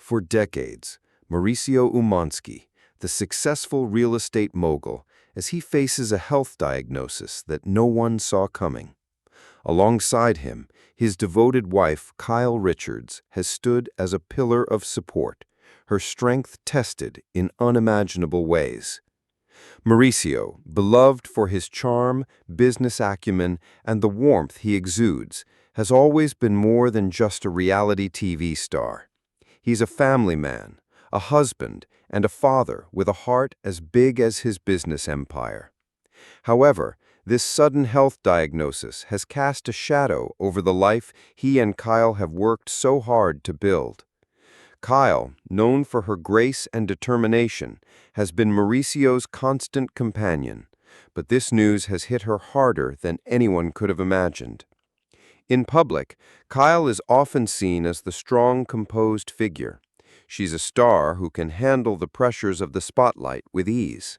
For decades, Mauricio Umansky, the successful real estate mogul, as he faces a health diagnosis that no one saw coming. Alongside him, his devoted wife, Kyle Richards, has stood as a pillar of support, her strength tested in unimaginable ways. Mauricio, beloved for his charm, business acumen, and the warmth he exudes, has always been more than just a reality TV star. He's a family man, a husband, and a father with a heart as big as his business empire. However, this sudden health diagnosis has cast a shadow over the life he and Kyle have worked so hard to build. Kyle, known for her grace and determination, has been Mauricio's constant companion, but this news has hit her harder than anyone could have imagined. In public, Kyle is often seen as the strong, composed figure. She's a star who can handle the pressures of the spotlight with ease.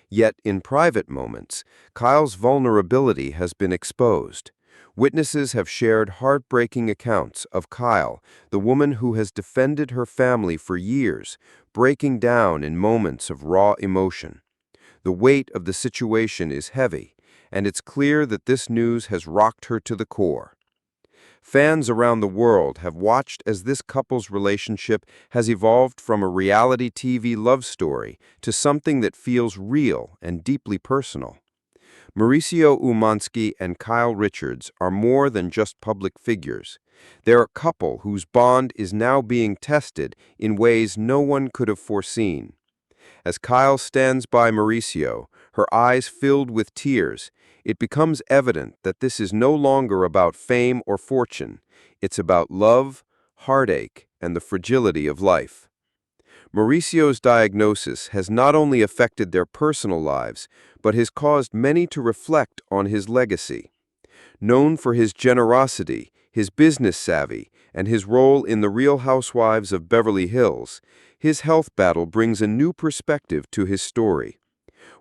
Yet, in private moments, Kyle's vulnerability has been exposed. Witnesses have shared heartbreaking accounts of Kyle, the woman who has defended her family for years, breaking down in moments of raw emotion. The weight of the situation is heavy, and it's clear that this news has rocked her to the core. Fans around the world have watched as this couple's relationship has evolved from a reality TV love story to something that feels real and deeply personal. Mauricio Umansky and Kyle Richards are more than just public figures. They're a couple whose bond is now being tested in ways no one could have foreseen. As Kyle stands by Mauricio, her eyes filled with tears, it becomes evident that this is no longer about fame or fortune. It's about love, heartache, and the fragility of life. Mauricio's diagnosis has not only affected their personal lives, but has caused many to reflect on his legacy. Known for his generosity, his business savvy, and his role in The Real Housewives of Beverly Hills, his health battle brings a new perspective to his story.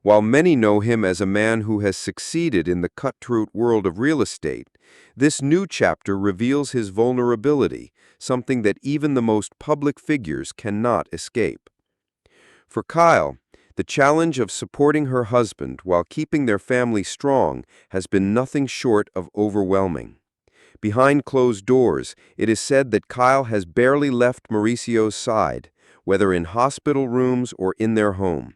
While many know him as a man who has succeeded in the cutthroat world of real estate, this new chapter reveals his vulnerability, something that even the most public figures cannot escape. For Kyle, the challenge of supporting her husband while keeping their family strong has been nothing short of overwhelming. Behind closed doors, it is said that Kyle has barely left Mauricio's side, whether in hospital rooms or in their home.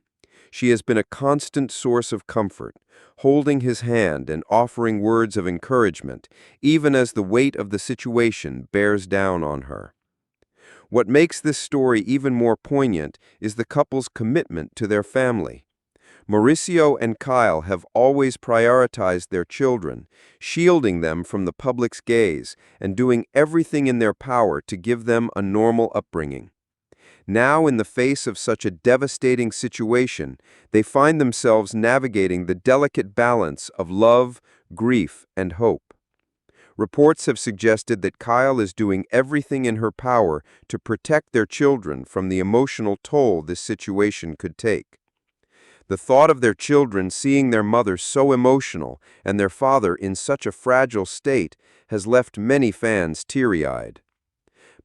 She has been a constant source of comfort, holding his hand and offering words of encouragement, even as the weight of the situation bears down on her. What makes this story even more poignant is the couple's commitment to their family. Mauricio and Kyle have always prioritized their children, shielding them from the public's gaze and doing everything in their power to give them a normal upbringing. Now, in the face of such a devastating situation, they find themselves navigating the delicate balance of love, grief, and hope. Reports have suggested that Kyle is doing everything in her power to protect their children from the emotional toll this situation could take. The thought of their children seeing their mother so emotional and their father in such a fragile state has left many fans teary-eyed.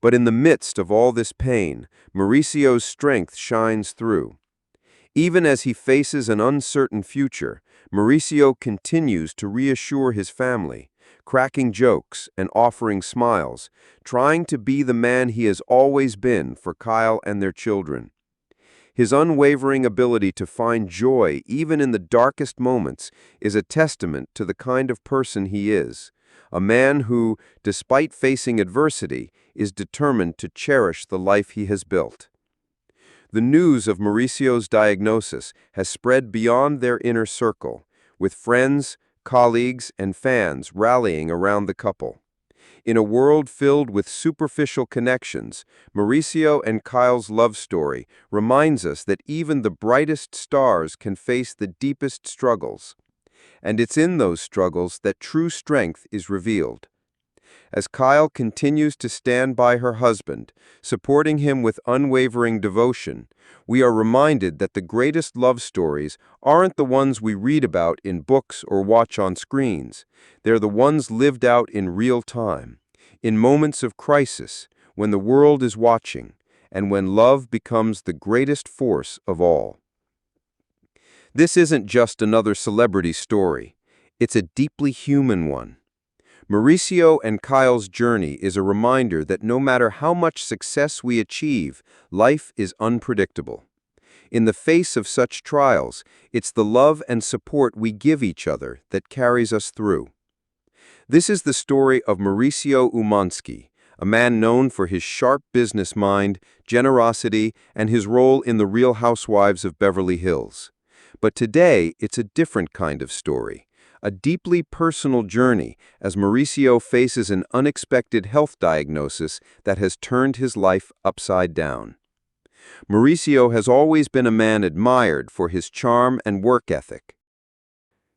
But in the midst of all this pain, Mauricio's strength shines through. Even as he faces an uncertain future, Mauricio continues to reassure his family, cracking jokes and offering smiles, trying to be the man he has always been for Kyle and their children. His unwavering ability to find joy even in the darkest moments is a testament to the kind of person he is, a man who, despite facing adversity, is determined to cherish the life he has built. The news of Mauricio's diagnosis has spread beyond their inner circle, with friends, colleagues, and fans rallying around the couple. In a world filled with superficial connections, Mauricio and Kyle's love story reminds us that even the brightest stars can face the deepest struggles. And it's in those struggles that true strength is revealed. As Kyle continues to stand by her husband, supporting him with unwavering devotion, we are reminded that the greatest love stories aren't the ones we read about in books or watch on screens. They're the ones lived out in real time, in moments of crisis, when the world is watching, and when love becomes the greatest force of all. This isn't just another celebrity story. It's a deeply human one. Mauricio and Kyle's journey is a reminder that no matter how much success we achieve, life is unpredictable. In the face of such trials, it's the love and support we give each other that carries us through. This is the story of Mauricio Umansky, a man known for his sharp business mind, generosity, and his role in The Real Housewives of Beverly Hills. But today, it's a different kind of story, a deeply personal journey as Mauricio faces an unexpected health diagnosis that has turned his life upside down. Mauricio has always been a man admired for his charm and work ethic.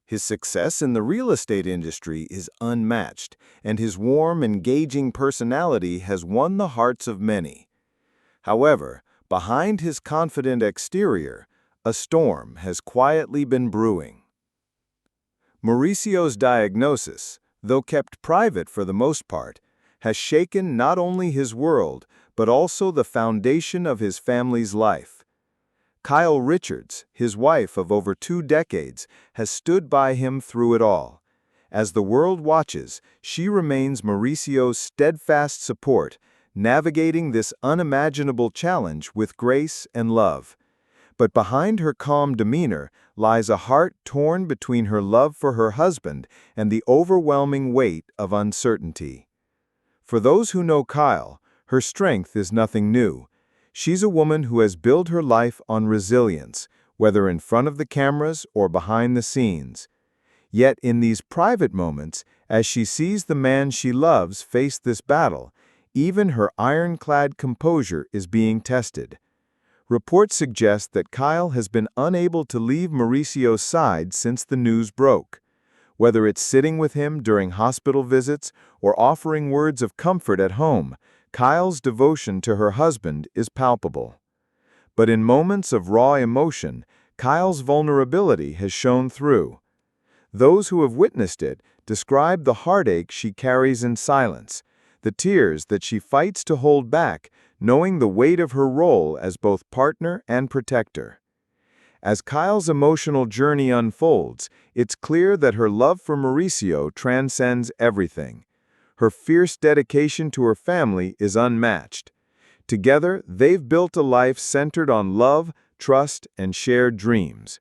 His success in the real estate industry is unmatched, and his warm, engaging personality has won the hearts of many. However, behind his confident exterior, a storm has quietly been brewing. Mauricio's diagnosis, though kept private for the most part, has shaken not only his world, but also the foundation of his family's life. Kyle Richards, his wife of over 2 decades, has stood by him through it all. As the world watches, she remains Mauricio's steadfast support, navigating this unimaginable challenge with grace and love. But behind her calm demeanor lies a heart torn between her love for her husband and the overwhelming weight of uncertainty. For those who know Kyle, her strength is nothing new. She's a woman who has built her life on resilience, whether in front of the cameras or behind the scenes. Yet in these private moments, as she sees the man she loves face this battle, even her ironclad composure is being tested. Reports suggest that Kyle has been unable to leave Mauricio's side since the news broke. Whether it's sitting with him during hospital visits or offering words of comfort at home, Kyle's devotion to her husband is palpable. But in moments of raw emotion, Kyle's vulnerability has shown through. Those who have witnessed it describe the heartache she carries in silence, the tears that she fights to hold back, knowing the weight of her role as both partner and protector. As Kyle's emotional journey unfolds, it's clear that her love for Mauricio transcends everything. Her fierce dedication to her family is unmatched. Together, they've built a life centered on love, trust, and shared dreams.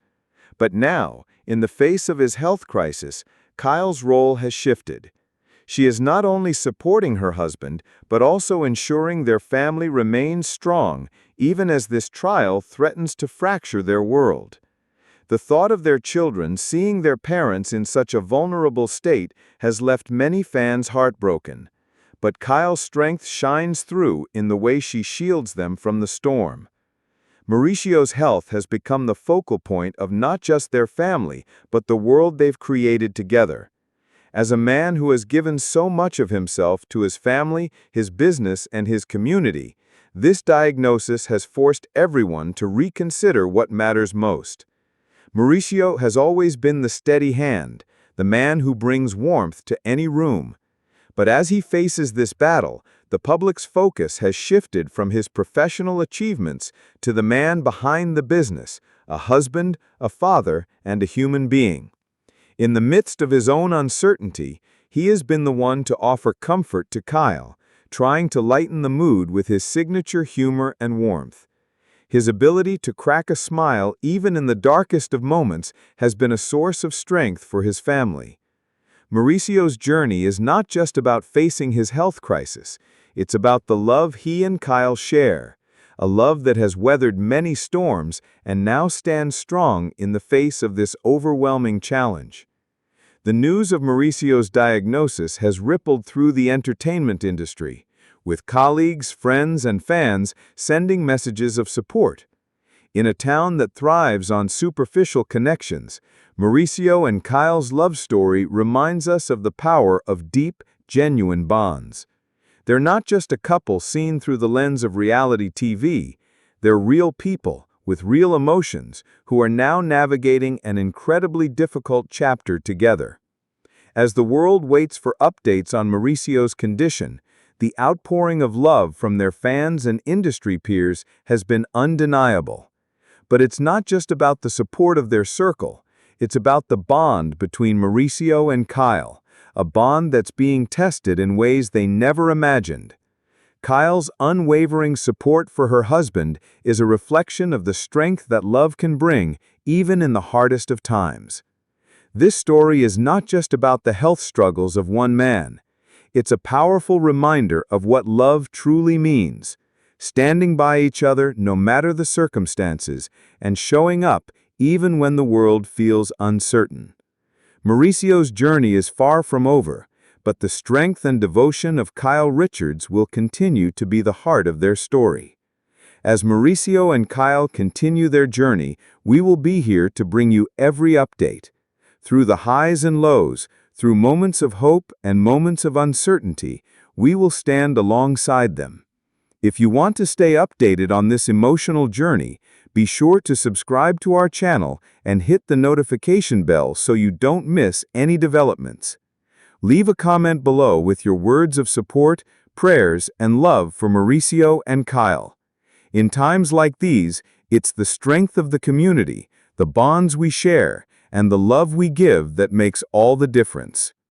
But now, in the face of his health crisis, Kyle's role has shifted. She is not only supporting her husband, but also ensuring their family remains strong, even as this trial threatens to fracture their world. The thought of their children seeing their parents in such a vulnerable state has left many fans heartbroken. But Kyle's strength shines through in the way she shields them from the storm. Mauricio's health has become the focal point of not just their family, but the world they've created together. As a man who has given so much of himself to his family, his business, and his community, this diagnosis has forced everyone to reconsider what matters most. Mauricio has always been the steady hand, the man who brings warmth to any room. But as he faces this battle, the public's focus has shifted from his professional achievements to the man behind the business, a husband, a father, and a human being. In the midst of his own uncertainty, he has been the one to offer comfort to Kyle, trying to lighten the mood with his signature humor and warmth. His ability to crack a smile even in the darkest of moments has been a source of strength for his family. Mauricio's journey is not just about facing his health crisis, it's about the love he and Kyle share, a love that has weathered many storms and now stands strong in the face of this overwhelming challenge. The news of Mauricio's diagnosis has rippled through the entertainment industry, with colleagues, friends, and fans sending messages of support. In a town that thrives on superficial connections, Mauricio and Kyle's love story reminds us of the power of deep, genuine bonds. They're not just a couple seen through the lens of reality TV, they're real people with real emotions who are now navigating an incredibly difficult chapter together. As the world waits for updates on Mauricio's condition, The outpouring of love from their fans and industry peers has been undeniable. But it's not just about the support of their circle, it's about the bond between Mauricio and Kyle, a bond that's being tested in ways they never imagined. Kyle's unwavering support for her husband is a reflection of the strength that love can bring, even in the hardest of times. This story is not just about the health struggles of one man. It's a powerful reminder of what love truly means, standing by each other no matter the circumstances, and showing up even when the world feels uncertain. Mauricio's journey is far from over, but the strength and devotion of Kyle Richards will continue to be the heart of their story. As Mauricio and Kyle continue their journey, we will be here to bring you every update. Through the highs and lows, through moments of hope and moments of uncertainty, we will stand alongside them. If you want to stay updated on this emotional journey, be sure to subscribe to our channel and hit the notification bell so you don't miss any developments. Leave a comment below with your words of support, prayers, and love for Mauricio and Kyle. In times like these, it's the strength of the community, the bonds we share, and the love we give that makes all the difference.